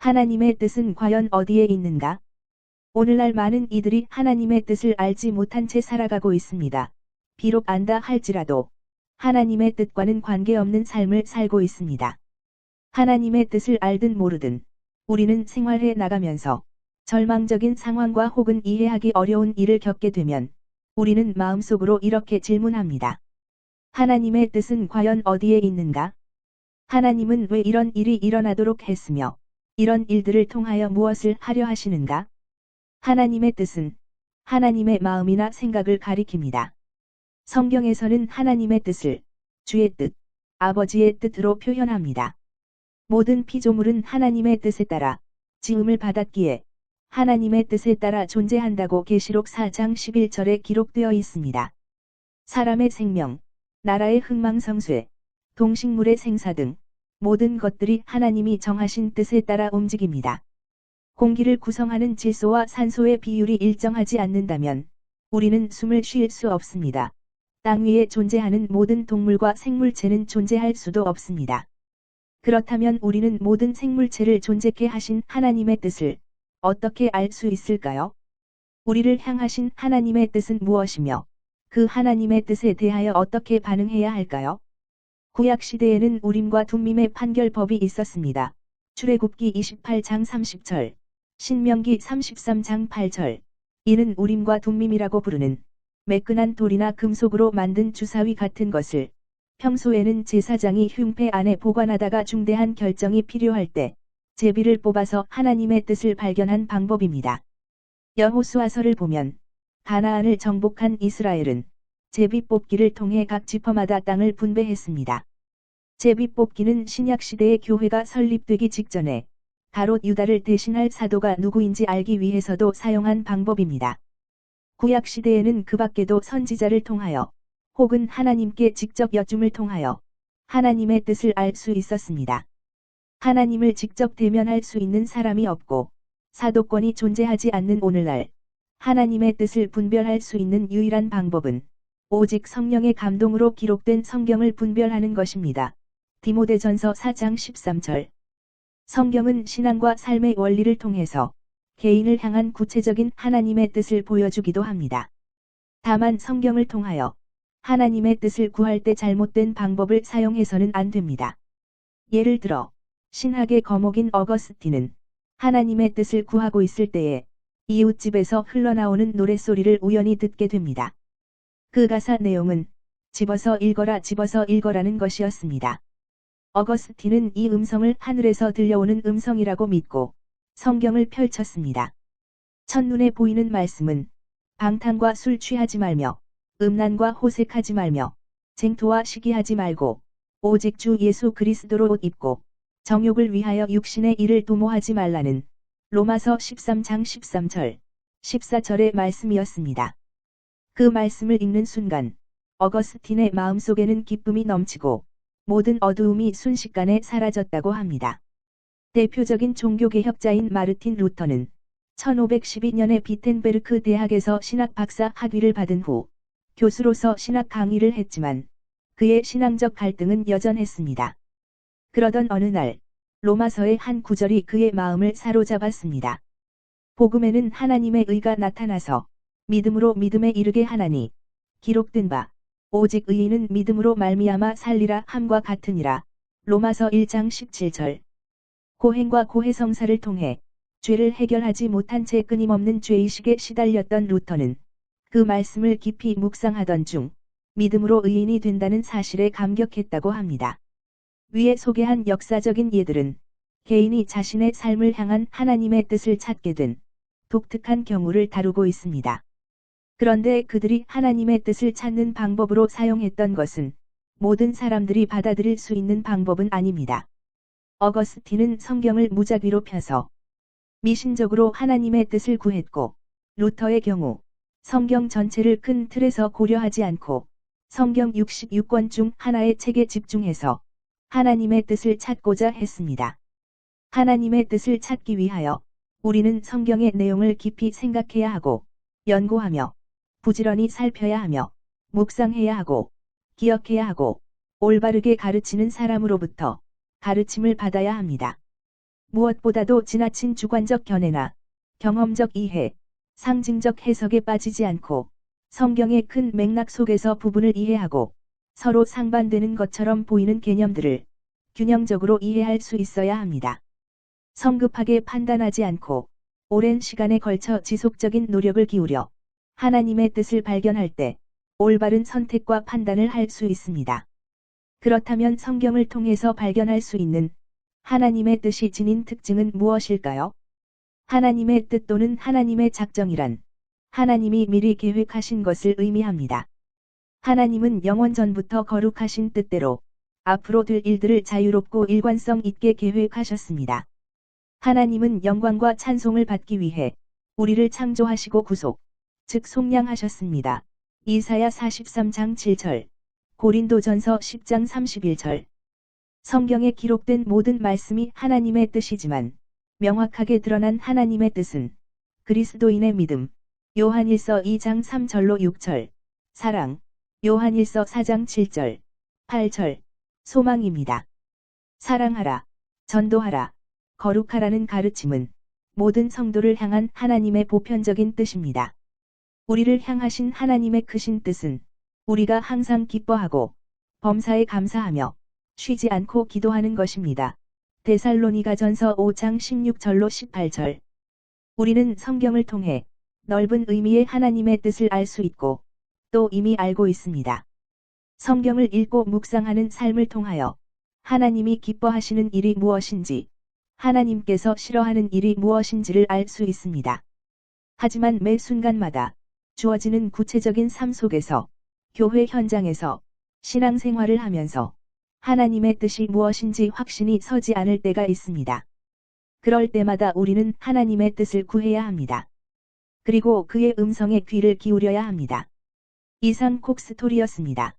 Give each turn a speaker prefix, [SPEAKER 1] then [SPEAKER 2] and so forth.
[SPEAKER 1] 하나님의 뜻은 과연 어디에 있는가? 오늘날 많은 이들이 하나님의 뜻을 알지 못한 채 살아가고 있습니다. 비록 안다 할지라도 하나님의 뜻과는 관계없는 삶을 살고 있습니다. 하나님의 뜻을 알든 모르든 우리는 생활해 나가면서 절망적인 상황과 혹은 이해하기 어려운 일을 겪게 되면 우리는 마음속으로 이렇게 질문합니다. 하나님의 뜻은 과연 어디에 있는가? 하나님은 왜 이런 일이 일어나도록 했으며 이런 일들을 통하여 무엇을 하려 하시는가? 하나님의 뜻은 하나님의 마음이나 생각을 가리킵니다. 성경에서는 하나님의 뜻을 주의 뜻, 아버지의 뜻으로 표현합니다. 모든 피조물은 하나님의 뜻에 따라 지음을 받았기에 하나님의 뜻에 따라 존재한다고 계시록 4장 11절에 기록되어 있습니다. 사람의 생명, 나라의 흥망성쇠, 동식물의 생사 등 모든 것들이 하나님이 정하신 뜻에 따라 움직입니다. 공기를 구성하는 질소와 산소의 비율이 일정하지 않는다면 우리는 숨을 쉴 수 없습니다. 땅 위에 존재하는 모든 동물과 생물체는 존재할 수도 없습니다. 그렇다면 우리는 모든 생물체를 존재케 하신 하나님의 뜻을 어떻게 알 수 있을까요? 우리를 향하신 하나님의 뜻은 무엇이며 그 하나님의 뜻에 대하여 어떻게 반응해야 할까요? 구약시대에는 우림과 둠밈의 판결법이 있었습니다. 출애굽기 28장 30절, 신명기 33장 8절. 이는 우림과 둠밈이라고 부르는 매끈한 돌이나 금속으로 만든 주사위 같은 것을 평소에는 제사장이 흉패 안에 보관하다가 중대한 결정이 필요할 때 제비를 뽑아서 하나님의 뜻을 발견한 방법입니다. 여호수아서를 보면 가나안을 정복한 이스라엘은 제비 뽑기를 통해 각 지파마다 땅을 분배했습니다. 제비 뽑기는 신약시대의 교회가 설립되기 직전에 가롯 유다를 대신할 사도가 누구인지 알기 위해서도 사용한 방법입니다. 구약시대에는 그 밖에도 선지자를 통하여 혹은 하나님께 직접 여쭌을 통하여 하나님의 뜻을 알 수 있었습니다. 하나님을 직접 대면할 수 있는 사람이 없고 사도권이 존재하지 않는 오늘날 하나님의 뜻을 분별할 수 있는 유일한 방법은 오직 성령의 감동으로 기록된 성경을 분별하는 것입니다. 디모데전서 4장 13절. 성경은 신앙과 삶의 원리를 통해서 개인을 향한 구체적인 하나님의 뜻을 보여주기도 합니다. 다만 성경을 통하여 하나님의 뜻을 구할 때 잘못된 방법을 사용해서는 안 됩니다. 예를 들어 신학의 거목인 어거스틴은 하나님의 뜻을 구하고 있을 때에 이웃집에서 흘러나오는 노랫소리를 우연히 듣게 됩니다. 그 가사 내용은 집어서 읽어라는 것이었습니다. 어거스틴은 이 음성을 하늘에서 들려오는 음성이라고 믿고 성경을 펼쳤습니다. 첫눈에 보이는 말씀은 방탕과 술 취하지 말며 음란과 호색하지 말며 쟁토와 시기하지 말고 오직 주 예수 그리스도로 옷 입고 정욕을 위하여 육신의 일을 도모하지 말라는 로마서 13장 13절, 14절의 말씀이었습니다. 그 말씀을 읽는 순간 어거스틴의 마음속에는 기쁨이 넘치고 모든 어두움이 순식간에 사라졌다고 합니다. 대표적인 종교개혁자인 마르틴 루터는 1512년에 비텐베르크 대학에서 신학 박사 학위를 받은 후 교수로서 신학 강의를 했지만 그의 신앙적 갈등은 여전했습니다. 그러던 어느 날 로마서의 한 구절이 그의 마음을 사로잡았습니다. 복음에는 하나님의 의가 나타나서 믿음으로 믿음에 이르게 하나니 기록된 바 오직 의인은 믿음으로 말미암아 살리라 함과 같으니라. 로마서 1장 17절. 고행과 고해성사를 통해 죄를 해결하지 못한 채 끊임없는 죄의식에 시달렸던 루터는 그 말씀을 깊이 묵상하던 중 믿음으로 의인이 된다는 사실에 감격했다고 합니다. 위에 소개한 역사적인 예들은 개인이 자신의 삶을 향한 하나님의 뜻을 찾게 된 독특한 경우를 다루고 있습니다. 그런데 그들이 하나님의 뜻을 찾는 방법으로 사용했던 것은 모든 사람들이 받아들일 수 있는 방법은 아닙니다. 어거스틴은 성경을 무작위로 펴서 미신적으로 하나님의 뜻을 구했고 루터의 경우 성경 전체를 큰 틀에서 고려하지 않고 성경 66권 중 하나의 책에 집중해서 하나님의 뜻을 찾고자 했습니다. 하나님의 뜻을 찾기 위하여 우리는 성경의 내용을 깊이 생각해야 하고 연구하며 부지런히 살펴야 하며 묵상해야 하고 기억해야 하고 올바르게 가르치는 사람으로부터 가르침을 받아야 합니다. 무엇보다도 지나친 주관적 견해나 경험적 이해, 상징적 해석에 빠지지 않고 성경의 큰 맥락 속에서 부분을 이해하고 서로 상반되는 것처럼 보이는 개념들을 균형적으로 이해할 수 있어야 합니다. 성급하게 판단하지 않고 오랜 시간에 걸쳐 지속적인 노력을 기울여 하나님의 뜻을 발견할 때 올바른 선택과 판단을 할 수 있습니다. 그렇다면 성경을 통해서 발견할 수 있는 하나님의 뜻이 지닌 특징은 무엇일까요? 하나님의 뜻 또는 하나님의 작정이란 하나님이 미리 계획하신 것을 의미합니다. 하나님은 영원 전부터 거룩하신 뜻대로 앞으로 될 일들을 자유롭고 일관성 있게 계획하셨습니다. 하나님은 영광과 찬송을 받기 위해 우리를 창조하시고 구속, 즉 속량하셨습니다. 이사야 43장 7절, 고린도전서 10장 31절. 성경에 기록된 모든 말씀이 하나님의 뜻이지만 명확하게 드러난 하나님의 뜻은 그리스도인의 믿음, 요한일서 2장 3절로 6절, 사랑, 요한일서 4장 7절, 8절, 소망입니다. 사랑하라, 전도하라, 거룩하라는 가르침은 모든 성도를 향한 하나님의 보편적인 뜻입니다. 우리를 향하신 하나님의 크신 뜻은 우리가 항상 기뻐하고 범사에 감사하며 쉬지 않고 기도하는 것입니다. 데살로니가전서 5장 16절로 18절. 우리는 성경을 통해 넓은 의미의 하나님의 뜻을 알 수 있고 또 이미 알고 있습니다. 성경을 읽고 묵상하는 삶을 통하여 하나님이 기뻐하시는 일이 무엇인지, 하나님께서 싫어하는 일이 무엇인지를 알 수 있습니다. 하지만 매 순간마다 주어지는 구체적인 삶 속에서, 교회 현장에서, 신앙생활을 하면서 하나님의 뜻이 무엇인지 확신이 서지 않을 때가 있습니다. 그럴 때마다 우리는 하나님의 뜻을 구해야 합니다. 그리고 그의 음성에 귀를 기울여야 합니다. 이상 콕스토리였습니다.